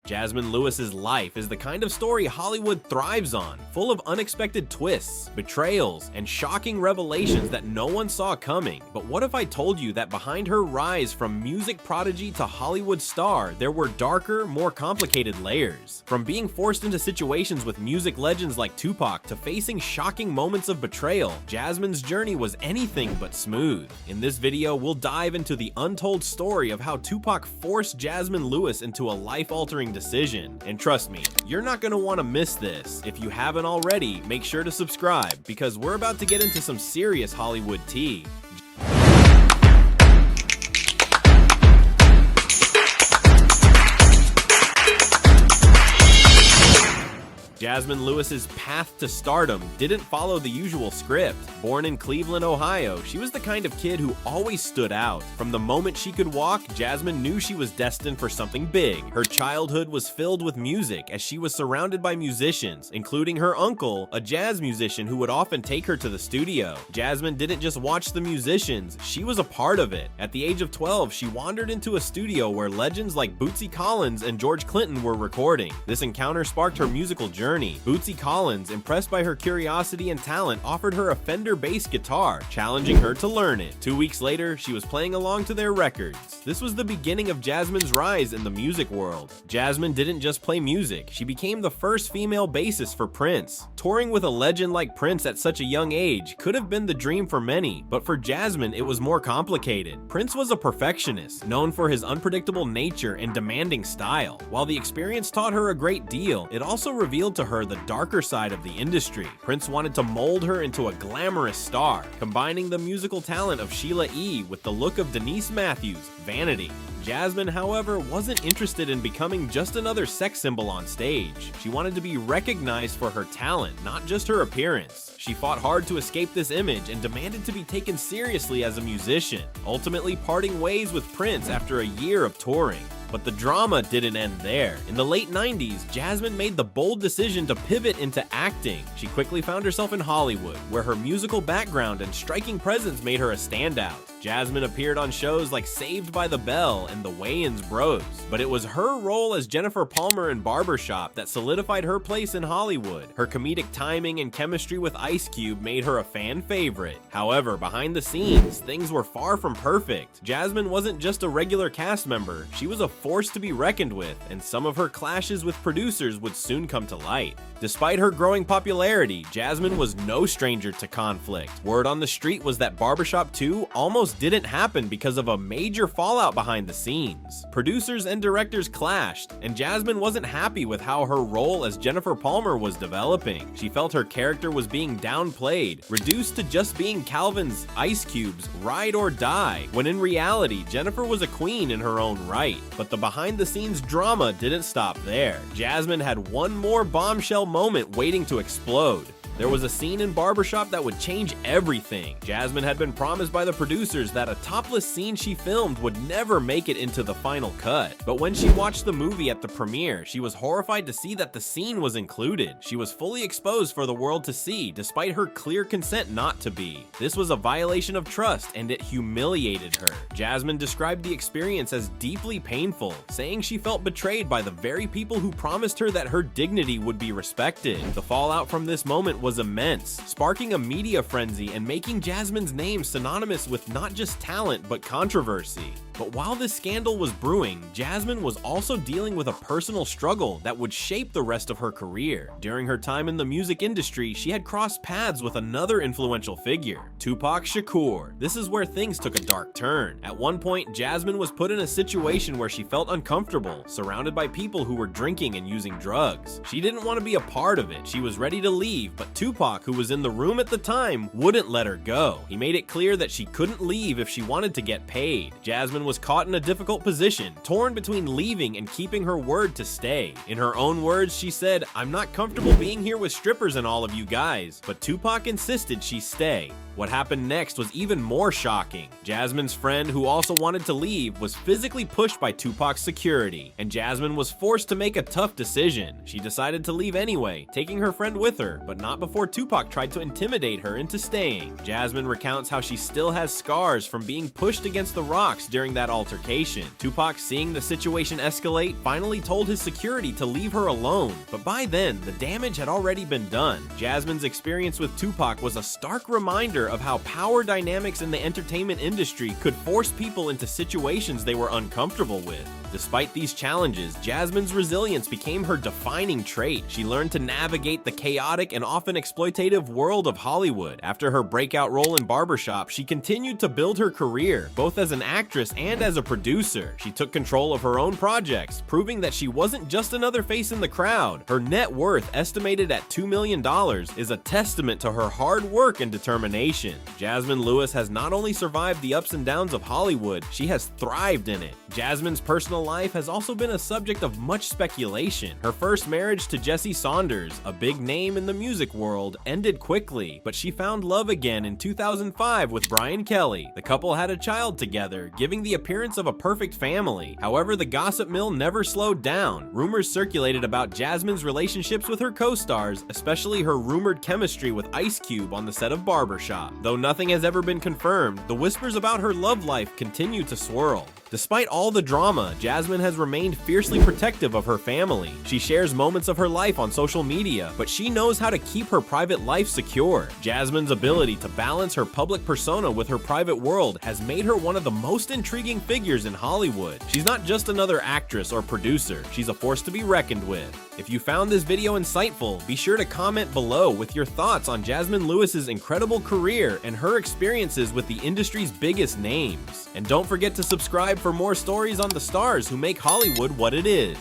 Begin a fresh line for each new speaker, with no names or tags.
Jazsmine Lewis's life is the kind of story Hollywood thrives on, full of unexpected twists, betrayals, and shocking revelations that no one saw coming. But what if I told you that behind her rise from music prodigy to Hollywood star, there were darker, more complicated layers? From being forced into situations with music legends like Tupac to facing shocking moments of betrayal, Jazsmine's journey was anything but smooth. In this video, we'll dive into the untold story of how Tupac forced Jazsmine Lewis into a life-altering decision. And trust me, you're not gonna want to miss this. If you haven't already, make sure to subscribe, because we're about to get into some serious Hollywood tea. Jazsmine Lewis's path to stardom didn't follow the usual script. Born in Cleveland, Ohio, she was the kind of kid who always stood out. From the moment she could walk, Jazsmine knew she was destined for something big. Her childhood was filled with music, as she was surrounded by musicians, including her uncle, a jazz musician who would often take her to the studio. Jazsmine didn't just watch the musicians, she was a part of it. At the age of 12, she wandered into a studio where legends like Bootsy Collins and George Clinton were recording. This encounter sparked her musical journey. Bootsy Collins, impressed by her curiosity and talent, offered her a Fender bass guitar, challenging her to learn it. 2 weeks later, she was playing along to their records. This was the beginning of Jazsmine's rise in the music world. Jazsmine didn't just play music, she became the first female bassist for Prince. Touring with a legend like Prince at such a young age could have been the dream for many, but for Jazsmine, it was more complicated. Prince was a perfectionist, known for his unpredictable nature and demanding style. While the experience taught her a great deal, it also revealed to her the darker side of the industry. Prince wanted to mold her into a glamorous star, combining the musical talent of Sheila E. with the look of Denise Matthews' Vanity. Jazsmine, however, wasn't interested in becoming just another sex symbol on stage. She wanted to be recognized for her talent, not just her appearance. She fought hard to escape this image and demanded to be taken seriously as a musician, ultimately parting ways with Prince after a year of touring. But the drama didn't end there. In the late 90s, Jazsmine made the bold decision to pivot into acting. She quickly found herself in Hollywood, where her musical background and striking presence made her a standout. Jazsmine appeared on shows like Saved by the Bell and The Wayans Bros. But it was her role as Jennifer Palmer in Barbershop that solidified her place in Hollywood. Her comedic timing and chemistry with Ice Cube made her a fan favorite. However, behind the scenes, things were far from perfect. Jazsmine wasn't just a regular cast member, she was a force to be reckoned with, and some of her clashes with producers would soon come to light. Despite her growing popularity, Jazsmine was no stranger to conflict. Word on the street was that Barbershop 2 almost didn't happen because of a major fallout behind the scenes. Producers and directors clashed, and Jazsmine wasn't happy with how her role as Jennifer Palmer was developing. She felt her character was being downplayed, reduced to just being Calvin's, Ice Cube's, ride or die, when in reality, Jennifer was a queen in her own right. But the behind-the-scenes drama didn't stop there. Jazsmine had one more bombshell moment waiting to explode. There was a scene in Barbershop that would change everything. Jazsmine had been promised by the producers that a topless scene she filmed would never make it into the final cut. But when she watched the movie at the premiere, she was horrified to see that the scene was included. She was fully exposed for the world to see, despite her clear consent not to be. This was a violation of trust, and it humiliated her. Jazsmine described the experience as deeply painful, saying she felt betrayed by the very people who promised her that her dignity would be respected. The fallout from this moment was immense, sparking a media frenzy and making Jazsmine's name synonymous with not just talent but controversy. But while this scandal was brewing, Jazsmine was also dealing with a personal struggle that would shape the rest of her career. During her time in the music industry, she had crossed paths with another influential figure, Tupac Shakur. This is where things took a dark turn. At one point, Jazsmine was put in a situation where she felt uncomfortable, surrounded by people who were drinking and using drugs. She didn't want to be a part of it. She was ready to leave, but Tupac, who was in the room at the time, wouldn't let her go. He made it clear that she couldn't leave if she wanted to get paid. Jazsmine was caught in a difficult position, torn between leaving and keeping her word to stay. In her own words, she said, "I'm not comfortable being here with strippers and all of you guys," but Tupac insisted she stay. What happened next was even more shocking. Jazsmine's friend, who also wanted to leave, was physically pushed by Tupac's security, and Jazsmine was forced to make a tough decision. She decided to leave anyway, taking her friend with her, but not before before Tupac tried to intimidate her into staying. Jazsmine recounts how she still has scars from being pushed against the rocks during that altercation. Tupac, seeing the situation escalate, finally told his security to leave her alone, but by then, the damage had already been done. Jazsmine's experience with Tupac was a stark reminder of how power dynamics in the entertainment industry could force people into situations they were uncomfortable with. Despite these challenges, Jazsmine's resilience became her defining trait. She learned to navigate the chaotic and often exploitative world of Hollywood. After her breakout role in Barbershop, she continued to build her career, both as an actress and as a producer. She took control of her own projects, proving that she wasn't just another face in the crowd. Her net worth, estimated at $2 million, is a testament to her hard work and determination. Jazsmine Lewis has not only survived the ups and downs of Hollywood, she has thrived in it. Jazsmine's personal life has also been a subject of much speculation. Her first marriage to Jesse Saunders, a big name in the music world, ended quickly, but she found love again in 2005 with Brian Kelly. The couple had a child together, giving the appearance of a perfect family. However, the gossip mill never slowed down. Rumors circulated about Jazsmine's relationships with her co-stars, especially her rumored chemistry with Ice Cube on the set of Barbershop. Though nothing has ever been confirmed, the whispers about her love life continue to swirl. Despite all the drama, Jazsmine has remained fiercely protective of her family. She shares moments of her life on social media, but she knows how to keep her private life secure. Jazsmine's ability to balance her public persona with her private world has made her one of the most intriguing figures in Hollywood. She's not just another actress or producer, she's a force to be reckoned with. If you found this video insightful, be sure to comment below with your thoughts on Jazsmine Lewis's incredible career and her experiences with the industry's biggest names. And don't forget to subscribe for more stories on the stars who make Hollywood what it is.